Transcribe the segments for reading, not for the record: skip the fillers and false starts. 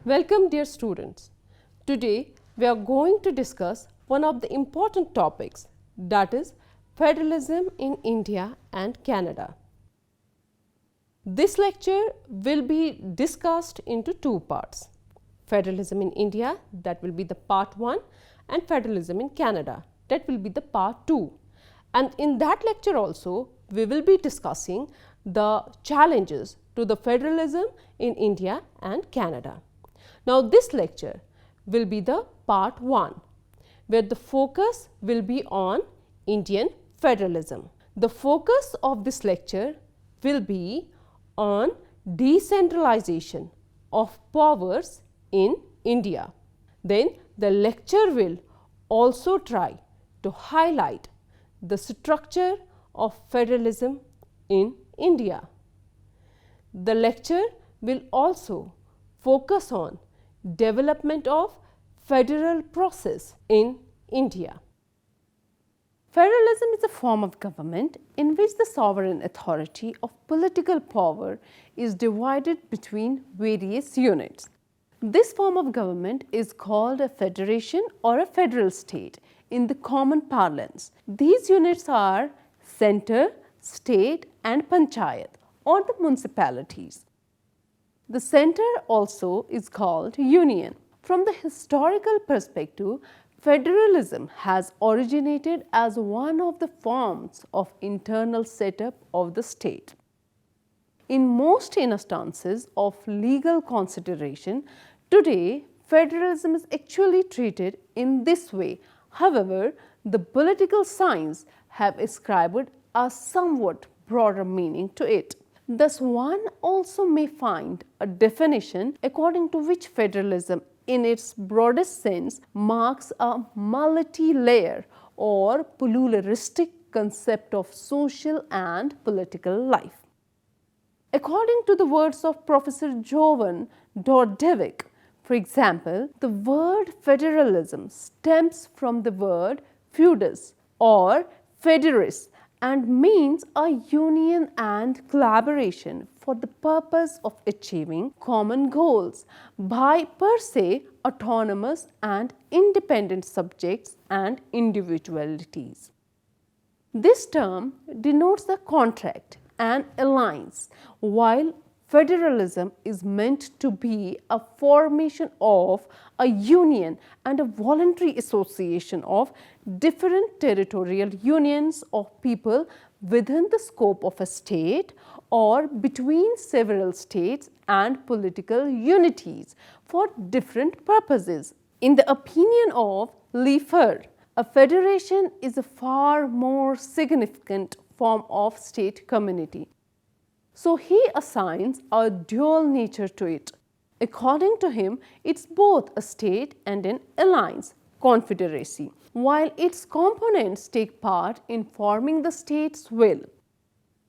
Welcome dear students. Today we are going to discuss one of the important topics, that is federalism in India and Canada. This lecture will be discussed into two parts: federalism in India, that will be the part 1, and federalism in Canada, that will be the part 2. And in that lecture also we will be discussing the challenges to the federalism in India and Canada. Now, this lecture will be the part 1, where the focus will be on Indian federalism. The focus of this lecture will be on decentralization of powers in India. Then the lecture will also try to highlight the structure of federalism in India. The lecture will also focus on development of federal process in India. Federalism is a form of government in which the sovereign authority of political power is divided between various units. This form of government is called a federation or a federal state in the common parlance. These units are center, state and panchayat or the municipalities. The center also is called union. From the historical perspective, federalism has originated as one of the forms of internal setup of the state. In most instances of legal consideration, today federalism is actually treated in this way. However, the political science have ascribed a somewhat broader meaning to it. Thus, one also may find a definition according to which federalism in its broadest sense marks a multi-layer or pluralistic concept of social and political life. According to the words of Professor Jovan Dordevic, for example, the word federalism stems from the word feudus or federis and means a union and collaboration for the purpose of achieving common goals by per se autonomous and independent subjects and individualities. This term denotes a contract and alliance, while federalism is meant to be a formation of a union and a voluntary association of different territorial unions of people within the scope of a state or between several states and political unities for different purposes. In the opinion of Leifer, a federation is a far more significant form of state community. So he assigns a dual nature to it. According to him, it's both a state and an alliance, confederacy, while its components take part in forming the state's will.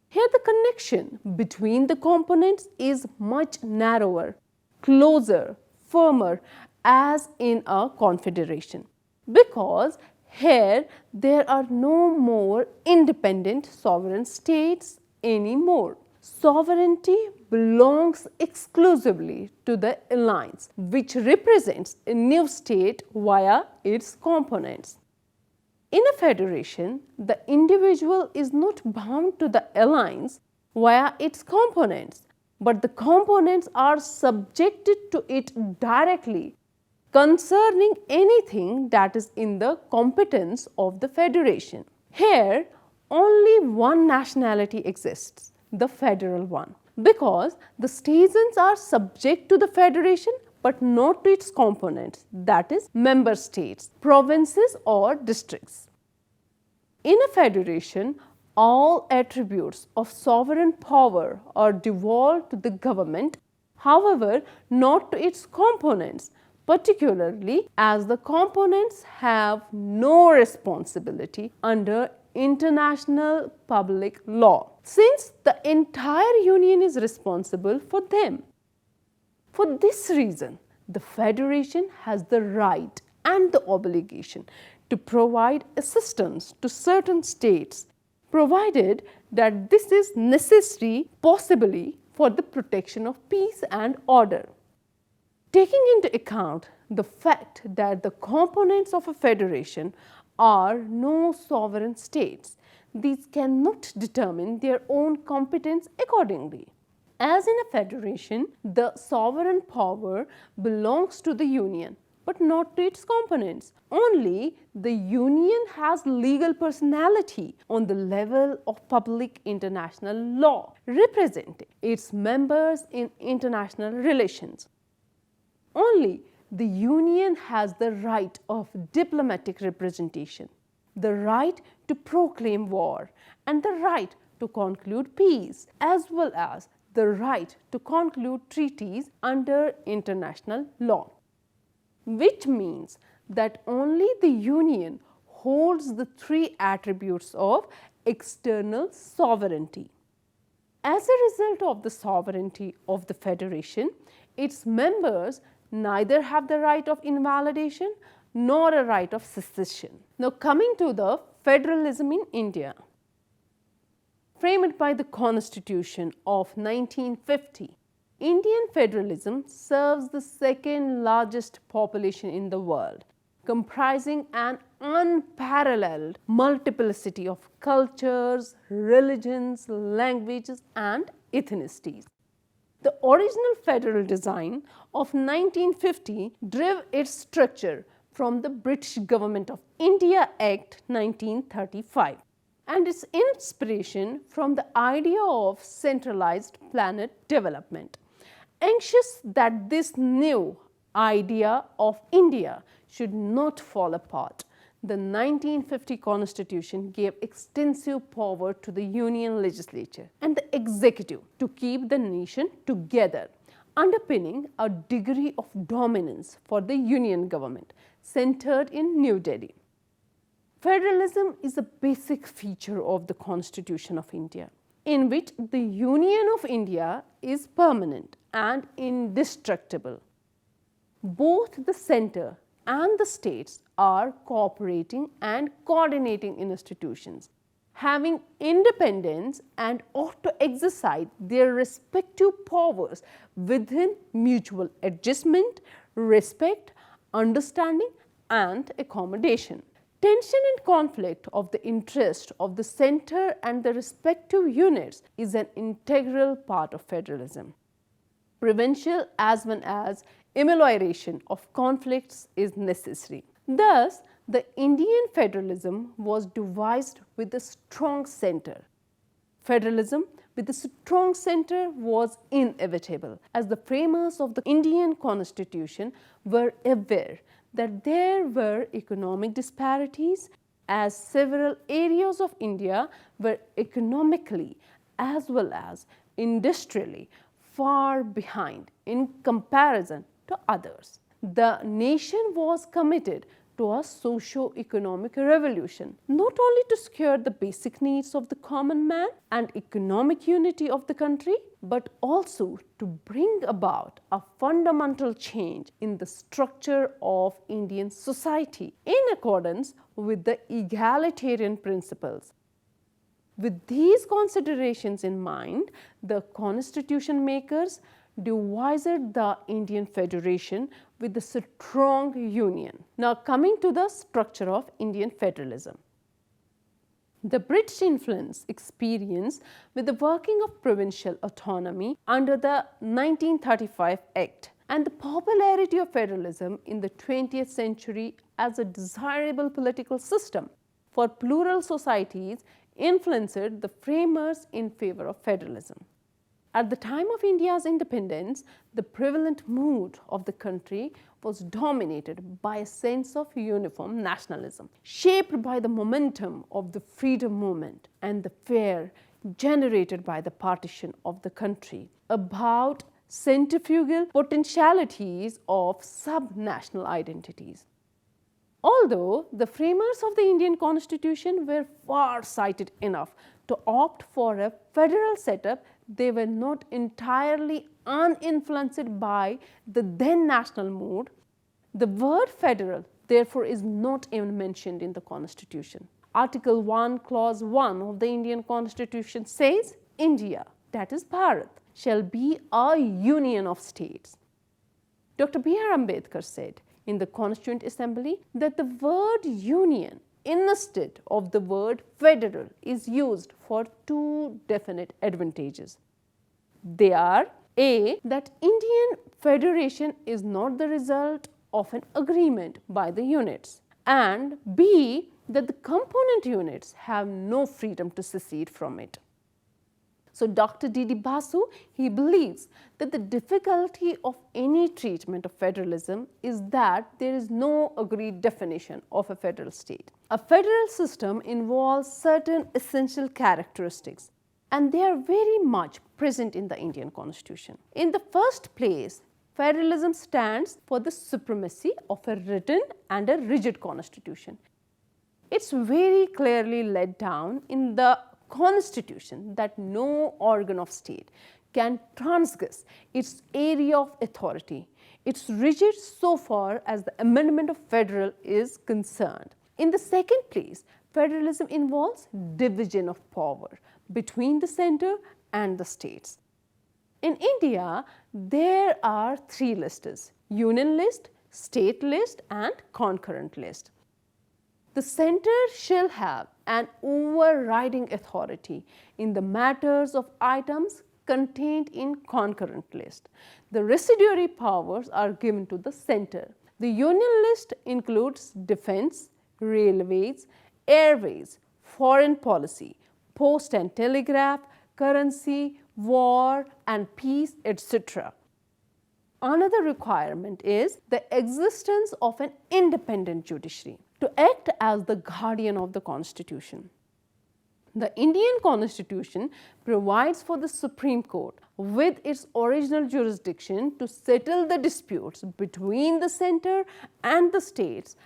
Here the connection between the components is much narrower, closer, firmer as in a confederation, because here there are no more independent sovereign states anymore. Sovereignty belongs exclusively to the alliance, which represents a new state via its components. In a federation, the individual is not bound to the alliance via its components, but the components are subjected to it directly concerning anything that is in the competence of the federation. Here, only one nationality exists, the federal one, because the citizens are subject to the federation but not to its components, that is member states, provinces or districts. In a federation, all attributes of sovereign power are devolved to the government, however not to its components, particularly as the components have no responsibility under international public law, since the entire union is responsible for them. For this reason, the federation has the right and the obligation to provide assistance to certain states, provided that this is necessary possibly for the protection of peace and order. Taking into account the fact that the components of a federation are no sovereign states, these cannot determine their own competence accordingly. As in a federation, the sovereign power belongs to the union, but not to its components. Only the union has legal personality on the level of public international law, representing its members in international relations. Only the union has the right of diplomatic representation, the right to proclaim war, and the right to conclude peace, as well as the right to conclude treaties under international law, which means that only the union holds the three attributes of external sovereignty. As a result of the sovereignty of the federation, its members neither have the right of invalidation nor a right of secession. Now, coming to the federalism in India. Framed by the Constitution of 1950, Indian federalism serves the second largest population in the world, comprising an unparalleled multiplicity of cultures, religions, languages, and ethnicities. The original federal design of 1950 drove its structure from the British Government of India Act 1935 and its inspiration from the idea of centralized planet development. Anxious that this new idea of India should not fall apart, the 1950 Constitution gave extensive power to the Union legislature and the executive to keep the nation together, underpinning a degree of dominance for the Union government centered in New Delhi. Federalism is a basic feature of the Constitution of India, in which the Union of India is permanent and indestructible. Both the center and the states are cooperating and coordinating institutions, having independence and ought to exercise their respective powers within mutual adjustment, respect, understanding, and accommodation. Tension and conflict of the interest of the center and the respective units is an integral part of federalism. Prevention as well as amelioration of conflicts is necessary. Thus, the Indian federalism was devised with a strong center. Federalism with a strong center was inevitable, as the framers of the Indian Constitution were aware that there were economic disparities, as several areas of India were economically as well as industrially far behind in comparison to others. The nation was committed to a socio-economic revolution, not only to secure the basic needs of the common man and economic unity of the country, but also to bring about a fundamental change in the structure of Indian society in accordance with the egalitarian principles. With these considerations in mind, the constitution makers devised the Indian Federation with a strong union. Now, coming to the structure of Indian federalism. The British influence experienced with the working of provincial autonomy under the 1935 Act and the popularity of federalism in the 20th century as a desirable political system for plural societies influenced the framers in favor of federalism. At the time of India's independence, the prevalent mood of the country was dominated by a sense of uniform nationalism, shaped by the momentum of the freedom movement and the fear generated by the partition of the country about centrifugal potentialities of sub-national identities. Although the framers of the Indian Constitution were far-sighted enough to opt for a federal setup, they were not entirely uninfluenced by the then national mood. The word federal, therefore, is not even mentioned in the Constitution. Article 1, Clause 1 of the Indian Constitution says, India, that is Bharat, shall be a union of states. Dr. B.R. Ambedkar said in the Constituent Assembly that the word union instead of the word federal is used for two definite advantages. They are A, that Indian federation is not the result of an agreement by the units, and B, that the component units have no freedom to secede from it. So Dr. D.D. Basu, he believes that the difficulty of any treatment of federalism is that there is no agreed definition of a federal state. A federal system involves certain essential characteristics, and they are very much present in the Indian Constitution. In the first place, federalism stands for the supremacy of a written and a rigid constitution. It's very clearly laid down in the Constitution that no organ of state can transgress its area of authority. It's rigid so far as the amendment of federal is concerned. In the second place, federalism involves division of power between the center and the states. In India, there are three lists: union list, state list, and concurrent list. The center shall have an overriding authority in the matters of items contained in concurrent list. The residuary powers are given to the center. The union list includes defense, railways, airways, foreign policy, post and telegraph, currency, war and peace, etc. Another requirement is the existence of an independent judiciary to act as the guardian of the Constitution. The Indian Constitution provides for the Supreme Court with its original jurisdiction to settle the disputes between the center and the states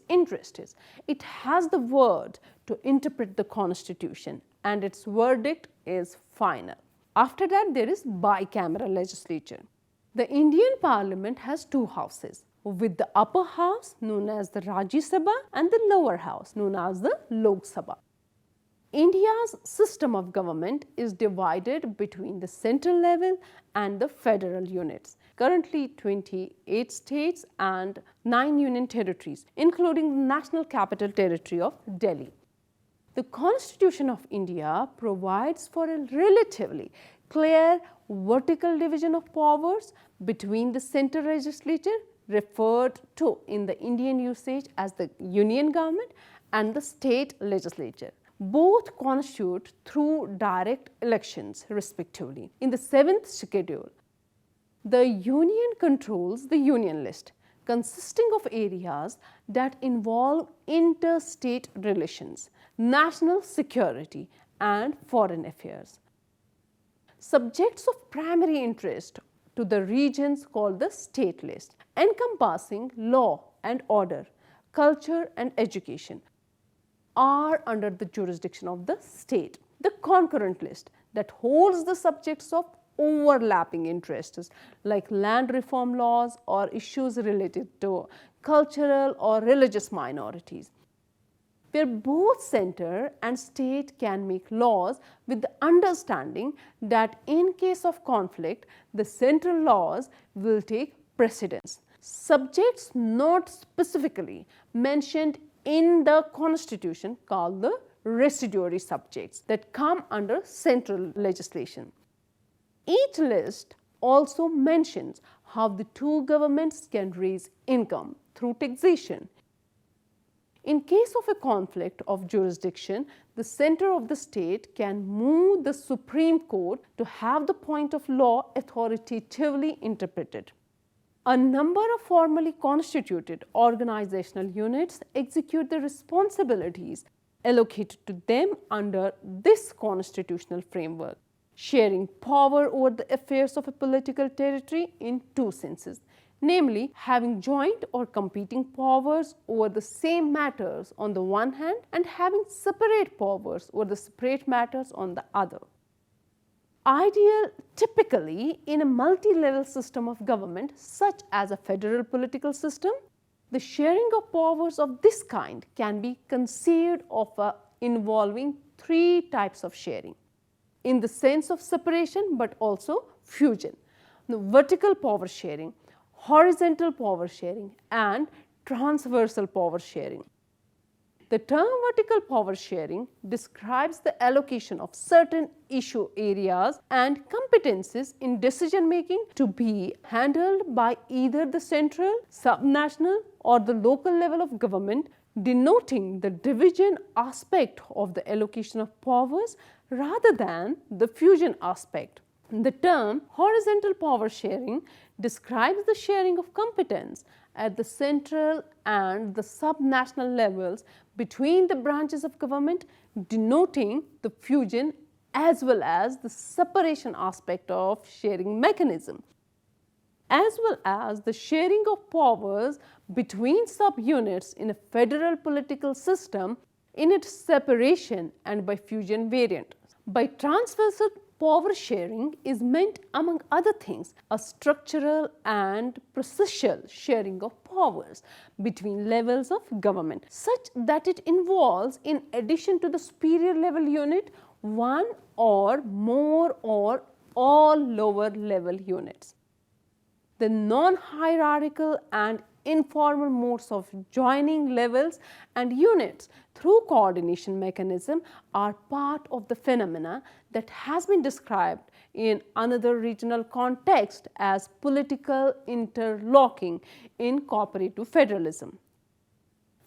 interests. It has the word to interpret the Constitution, and its verdict is final. After that, there is bicameral legislature. The Indian Parliament has two houses, with the upper house known as the Rajya Sabha and the lower house known as the Lok Sabha. India's system of government is divided between the central level and the federal units. Currently 28 states and 9 union territories, including the National Capital Territory of Delhi. The Constitution of India provides for a relatively clear vertical division of powers between the central legislature, referred to in the Indian usage as the union government, and the state legislature. Both constitute through direct elections respectively. In the 7th schedule, the union controls the union list, consisting of areas that involve interstate relations, national security, and foreign affairs. Subjects of primary interest to the regions called the state list, encompassing law and order, culture and education, are under the jurisdiction of the state. The concurrent list that holds the subjects of overlapping interests like land reform laws or issues related to cultural or religious minorities, where both center and state can make laws with the understanding that in case of conflict, the central laws will take precedence. Subjects not specifically mentioned in the Constitution called the residuary subjects that come under central legislation. Each list also mentions how the two governments can raise income through taxation. In case of a conflict of jurisdiction, the center of the state can move the Supreme Court to have the point of law authoritatively interpreted. A number of formally constituted organizational units execute the responsibilities allocated to them under this constitutional framework, sharing power over the affairs of a political territory in two senses, namely having joint or competing powers over the same matters on the one hand and having separate powers over the separate matters on the other. Ideal typically in a multi-level system of government such as a federal political system, the sharing of powers of this kind can be conceived of involving three types of sharing in the sense of separation but also fusion. The vertical power sharing, horizontal power sharing, and transversal power sharing. The term vertical power sharing describes the allocation of certain issue areas and competences in decision making to be handled by either the central, subnational, or the local level of government, denoting the division aspect of the allocation of powers rather than the fusion aspect. The term horizontal power sharing describes the sharing of competence at the central and the subnational levels between the branches of government, denoting the fusion as well as the separation aspect of sharing mechanism, as well as the sharing of powers between subunits in a federal political system in its separation and by fusion variant. By transversal power sharing is meant, among other things, a structural and processual sharing of powers between levels of government, such that it involves, in addition to the superior level unit, one or more or all lower level units. The non-hierarchical and informal modes of joining levels and units through coordination mechanism are part of the phenomena that has been described in another regional context as political interlocking in cooperative federalism.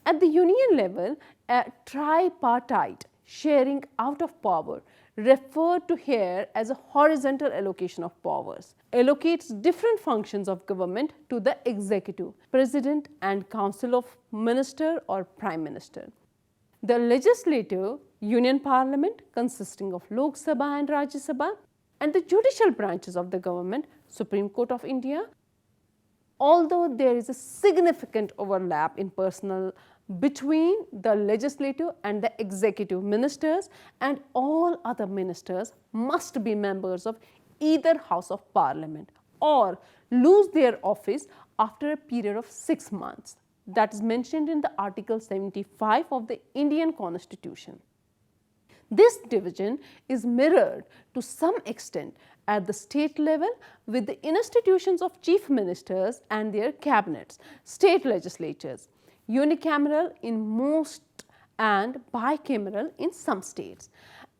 At the union level, a tripartite sharing out of power, referred to here as a horizontal allocation of powers, allocates different functions of government to the executive, president and council of minister or prime minister. The legislative union parliament consisting of Lok Sabha and Rajya Sabha, and the judicial branches of the government, Supreme Court of India. Although there is a significant overlap in personnel between the legislative and the executive ministers, and all other ministers must be members of either house of parliament or lose their office after a period of 6 months. That is mentioned in the Article 75 of the Indian Constitution. This division is mirrored to some extent at the state level with the institutions of chief ministers and their cabinets, state legislatures, unicameral in most and bicameral in some states,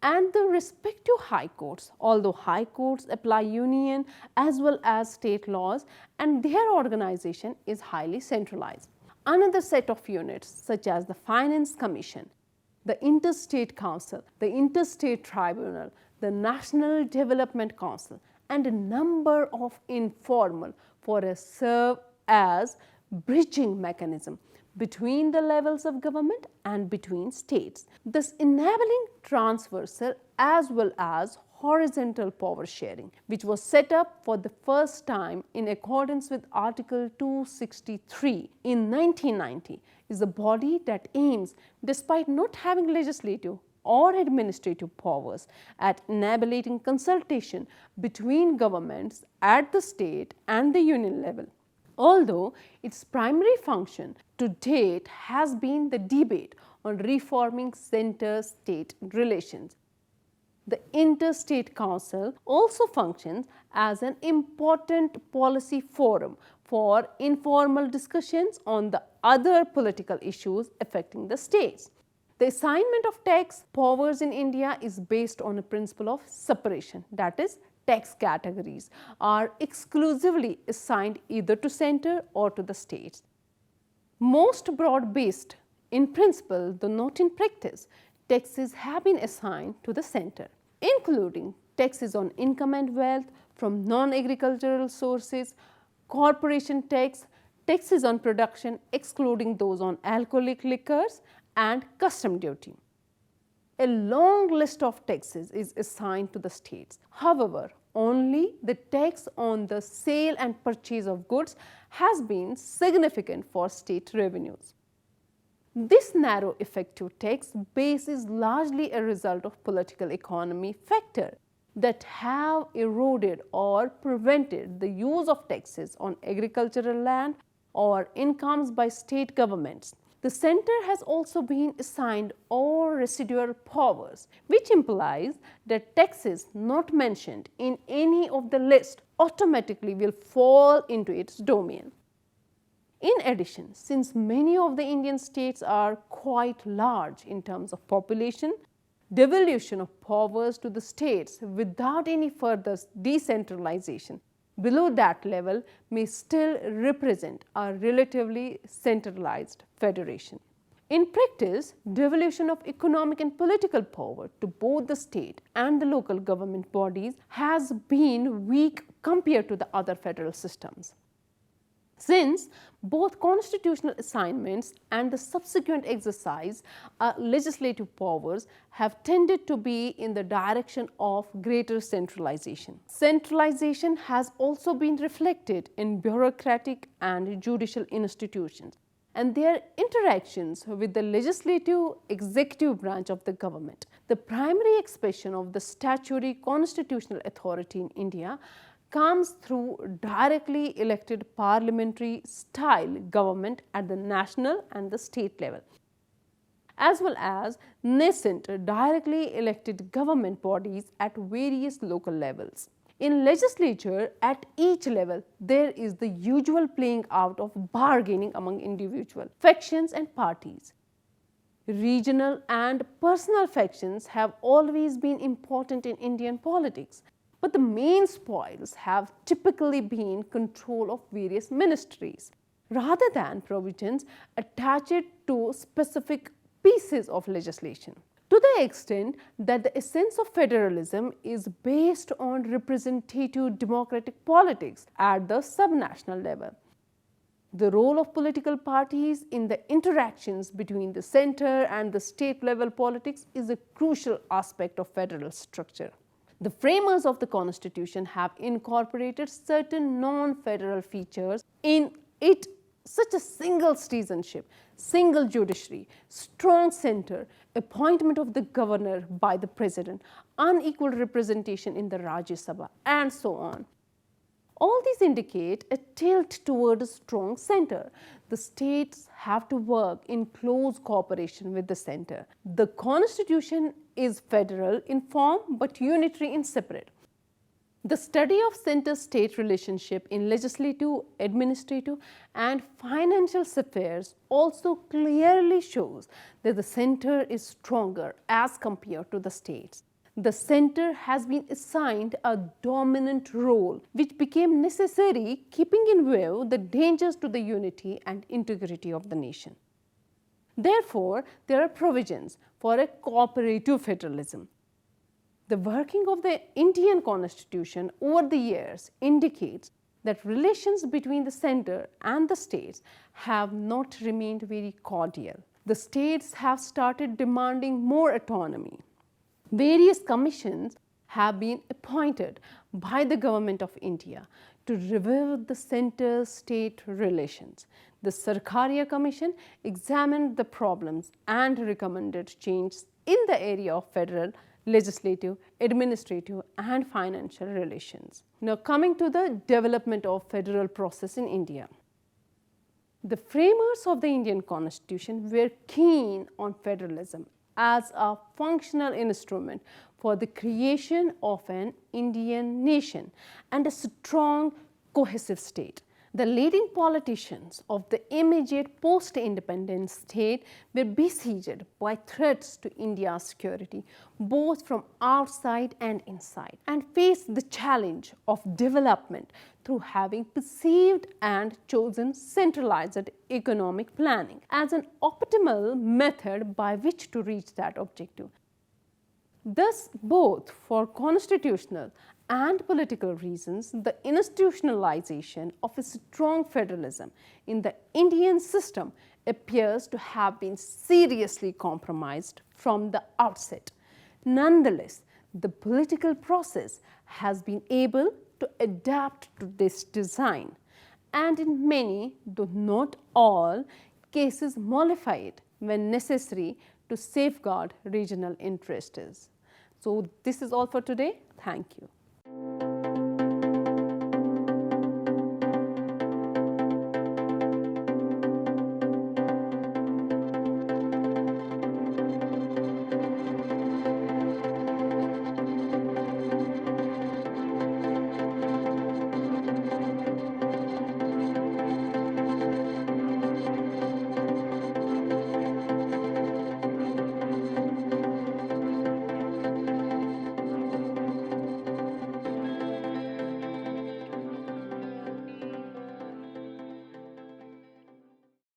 and the respective high courts, although high courts apply union as well as state laws and their organization is highly centralized. Another set of units such as the Finance Commission, the Interstate Council, the Interstate Tribunal, the National Development Council, and a number of informal forests serve as bridging mechanism between the levels of government and between states, thus enabling transversal as well as horizontal power sharing, which was set up for the first time in accordance with Article 263 in 1990, is a body that aims, despite not having legislative or administrative powers, at enabling consultation between governments at the state and the union level. Although its primary function to date has been the debate on reforming center-state relations. The Interstate Council also functions as an important policy forum for informal discussions on the other political issues affecting the states. The assignment of tax powers in India is based on a principle of separation, that is, tax categories are exclusively assigned either to center or to the states. Most broad-based in principle, though not in practice, taxes have been assigned to the center, including taxes on income and wealth from non-agricultural sources, corporation tax, taxes on production excluding those on alcoholic liquors, and custom duty. A long list of taxes is assigned to the states. However, only the tax on the sale and purchase of goods has been significant for state revenues. This narrow effective tax base is largely a result of political economy factors that have eroded or prevented the use of taxes on agricultural land or incomes by state governments. The center has also been assigned all residual powers, which implies that taxes not mentioned in any of the list automatically will fall into its domain. In addition, since many of the Indian states are quite large in terms of population, devolution of powers to the states without any further decentralization below that level may still represent a relatively centralized federation. In practice, devolution of economic and political power to both the state and the local government bodies has been weak compared to the other federal systems. Since both constitutional assignments and the subsequent exercise of legislative powers have tended to be in the direction of greater centralization. Centralization has also been reflected in bureaucratic and judicial institutions and their interactions with the legislative executive branch of the government. The primary expression of the statutory constitutional authority in India comes through directly elected parliamentary style government at the national and the state level, as well as nascent directly elected government bodies at various local levels. In legislature, at each level, there is the usual playing out of bargaining among individual factions and parties. Regional and personal factions have always been important in Indian politics, but the main spoils have typically been control of various ministries, rather than provisions attached to specific pieces of legislation. To the extent that the essence of federalism is based on representative democratic politics at the subnational level, the role of political parties in the interactions between the center and the state level politics is a crucial aspect of federal structure. The framers of the Constitution have incorporated certain non-federal features in it, such as single citizenship, single judiciary, strong center, appointment of the governor by the president, unequal representation in the Rajya Sabha, and so on. All these indicate a tilt toward a strong center. The states have to work in close cooperation with the center. The Constitution is federal in form but unitary in spirit. The study of center-state relationship in legislative, administrative, and financial affairs also clearly shows that the center is stronger as compared to the states. The center has been assigned a dominant role, which became necessary keeping in view the dangers to the unity and integrity of the nation. Therefore, there are provisions for a cooperative federalism. The working of the Indian Constitution over the years indicates that relations between the center and the states have not remained very cordial. The states have started demanding more autonomy. Various commissions have been appointed by the Government of India to review the center-state relations. The Sarkaria Commission examined the problems and recommended changes in the area of federal, legislative, administrative, and financial relations. Now, coming to the development of federal process in India. The framers of the Indian Constitution were keen on federalism as a functional instrument for the creation of an Indian nation and a strong, cohesive state. The leading politicians of the immediate post-independence state were besieged by threats to India's security, both from outside and inside, and faced the challenge of development through having perceived and chosen centralized economic planning as an optimal method by which to reach that objective. Thus, both for constitutional and political reasons, the institutionalization of a strong federalism in the Indian system appears to have been seriously compromised from the outset. Nonetheless, the political process has been able to adapt to this design and in many, though not all, cases mollify it when necessary to safeguard regional interests. So, this is all for today. Thank you.